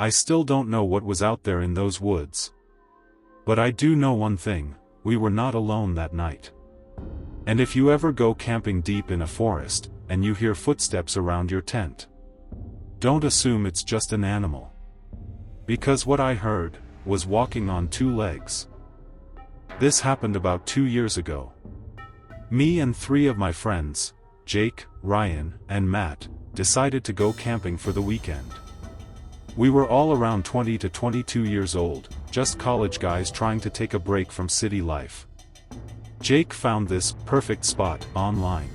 I still don't know what was out there in those woods. But I do know one thing, we were not alone that night. And if you ever go camping deep in a forest, and you hear footsteps around your tent, don't assume it's just an animal. Because what I heard was walking on two legs. This happened about 2 years ago. Me and 3 of my friends, Jake, Ryan, and Matt, decided to go camping for the weekend. We were all around 20 to 22 years old, just college guys trying to take a break from city life. Jake found this perfect spot online.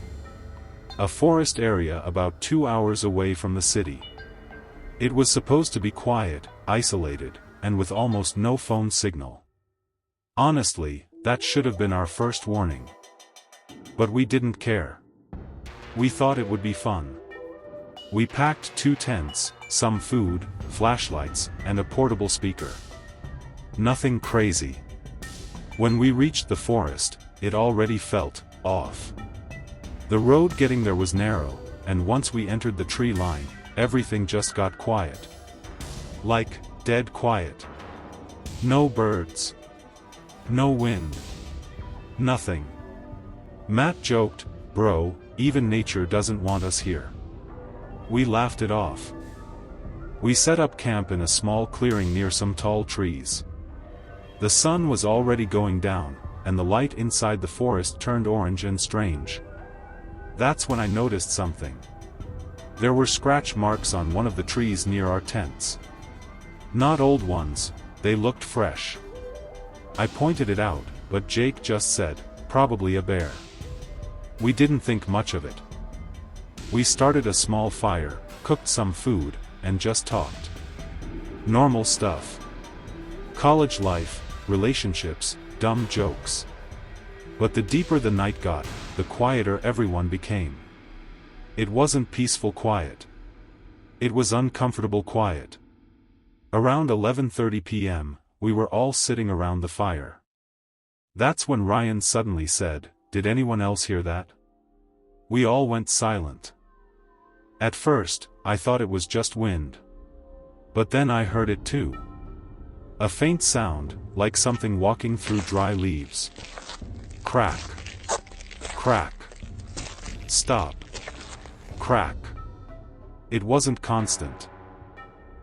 A forest area about 2 hours away from the city. It was supposed to be quiet, isolated, and with almost no phone signal. Honestly, that should have been our first warning. But we didn't care. We thought it would be fun. We packed 2 tents, some food, flashlights, and a portable speaker. Nothing crazy. When we reached the forest, it already felt off. The road getting there was narrow, and once we entered the tree line, everything just got quiet. Like, dead quiet. No birds. No wind. Nothing. Matt joked, "Bro, even nature doesn't want us here." We laughed it off. We set up camp in a small clearing near some tall trees. The sun was already going down, and the light inside the forest turned orange and strange. That's when I noticed something. There were scratch marks on one of the trees near our tents. Not old ones, they looked fresh. I pointed it out, but Jake just said, "Probably a bear." We didn't think much of it. We started a small fire, cooked some food, and just talked. Normal stuff. College life, relationships, dumb jokes. But the deeper the night got, the quieter everyone became. It wasn't peaceful quiet. It was uncomfortable quiet. Around 11:30 p.m., we were all sitting around the fire. That's when Ryan suddenly said, "Did anyone else hear that?" We all went silent. At first, I thought it was just wind. But then I heard it too. A faint sound, like something walking through dry leaves. Crack. Crack. Stop. Crack. It wasn't constant.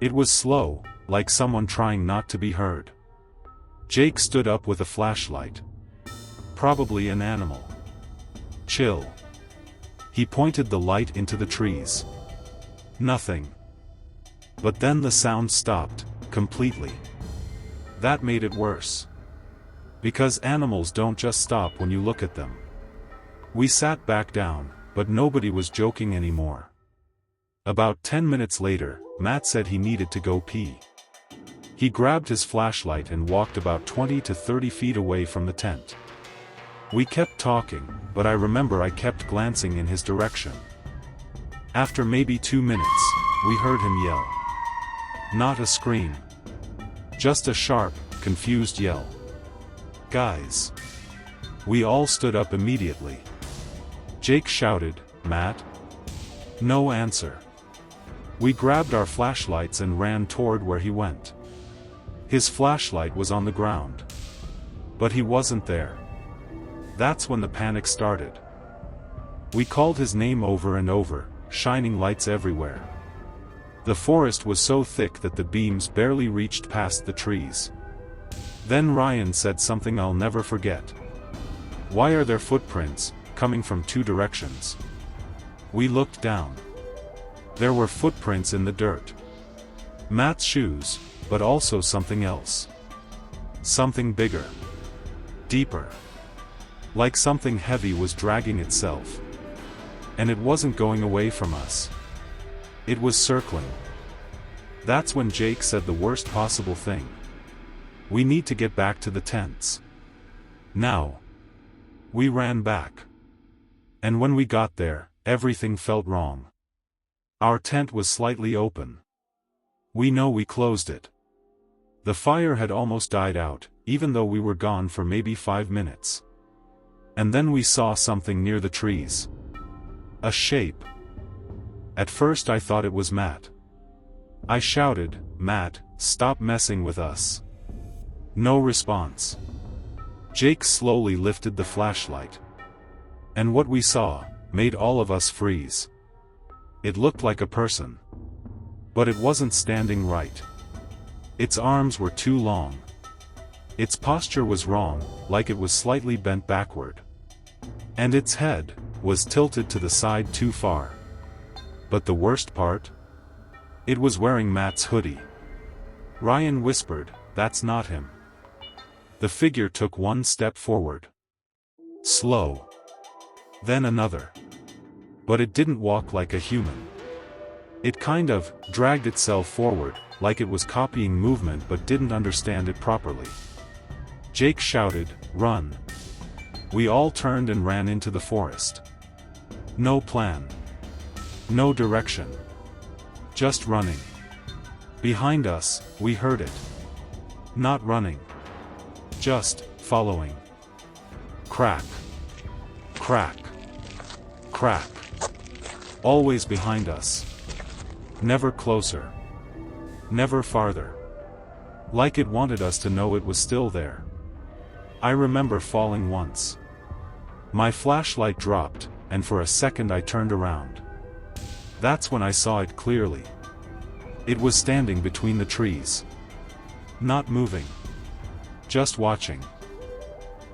It was slow, like someone trying not to be heard. Jake stood up with a flashlight. Probably an animal. Chill. He pointed the light into the trees. Nothing. But then the sound stopped, completely. That made it worse. Because animals don't just stop when you look at them. We sat back down, but nobody was joking anymore. About 10 minutes later, Matt said he needed to go pee. He grabbed his flashlight and walked about 20 to 30 feet away from the tent. We kept talking, but I remember I kept glancing in his direction. After maybe 2 minutes, we heard him yell. Not a scream. Just a sharp, confused yell. "Guys!" We all stood up immediately. Jake shouted, "Matt?" No answer. We grabbed our flashlights and ran toward where he went. His flashlight was on the ground. But he wasn't there. That's when the panic started. We called his name over and over, shining lights everywhere. The forest was so thick that the beams barely reached past the trees. Then Ryan said something I'll never forget. "Why are there footprints, coming from 2 directions?" We looked down. There were footprints in the dirt. Matt's shoes, but also something else. Something bigger. Deeper. Like something heavy was dragging itself. And it wasn't going away from us. It was circling. That's when Jake said the worst possible thing. "We need to get back to the tents. Now." We ran back. And when we got there, everything felt wrong. Our tent was slightly open. We know we closed it. The fire had almost died out, even though we were gone for maybe 5 minutes. And then we saw something near the trees. A shape. At first I thought it was Matt. I shouted, "Matt, stop messing with us." No response. Jake slowly lifted the flashlight. And what we saw made all of us freeze. It looked like a person. But it wasn't standing right. Its arms were too long. Its posture was wrong, like it was slightly bent backward. And its head was tilted to the side too far. But the worst part? It was wearing Matt's hoodie. Ryan whispered, "That's not him." The figure took one step forward. Slow. Then another. But it didn't walk like a human. It kind of dragged itself forward, like it was copying movement but didn't understand it properly. Jake shouted, "Run!" We all turned and ran into the forest. No plan. No direction. Just running. Behind us, we heard it. Not running. Just following. Crack. Crack. Crack. Always behind us. Never closer. Never farther. Like it wanted us to know it was still there. I remember falling once. My flashlight dropped, and for a second I turned around. That's when I saw it clearly. It was standing between the trees. Not moving. Just watching.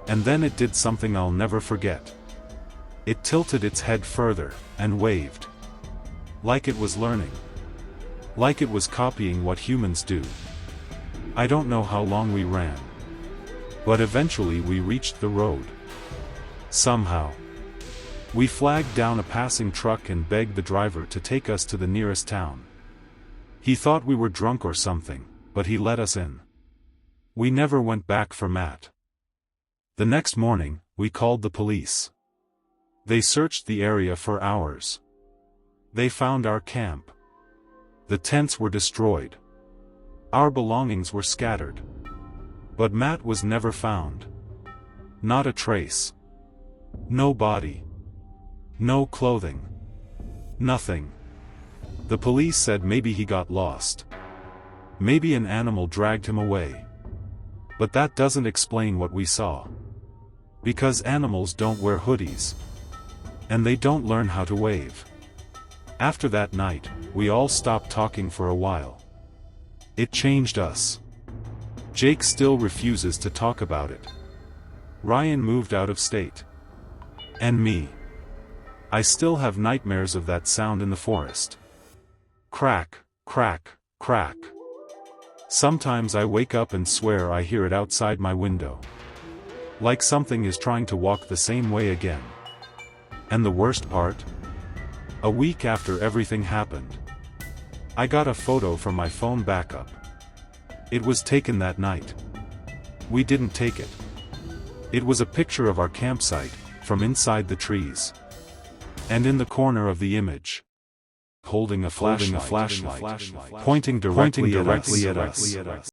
And then it did something I'll never forget. It tilted its head further, and waved. Like it was learning. Like it was copying what humans do. I don't know how long we ran. But eventually we reached the road. Somehow. We flagged down a passing truck and begged the driver to take us to the nearest town. He thought we were drunk or something, but he let us in. We never went back for Matt. The next morning, we called the police. They searched the area for hours. They found our camp. The tents were destroyed. Our belongings were scattered. But Matt was never found. Not a trace. No body. No clothing. Nothing. The police said maybe he got lost. Maybe an animal dragged him away. But that doesn't explain what we saw. Because animals don't wear hoodies. And they don't learn how to wave. After that night, we all stopped talking for a while. It changed us. Jake still refuses to talk about it. Ryan moved out of state. And me. I still have nightmares of that sound in the forest. Crack, crack, crack. Sometimes I wake up and swear I hear it outside my window. Like something is trying to walk the same way again. And the worst part? A week after everything happened, I got a photo from my phone backup. It was taken that night. We didn't take it. It was a picture of our campsite, from inside the trees. And in the corner of the image, holding a flashlight, pointing directly at us.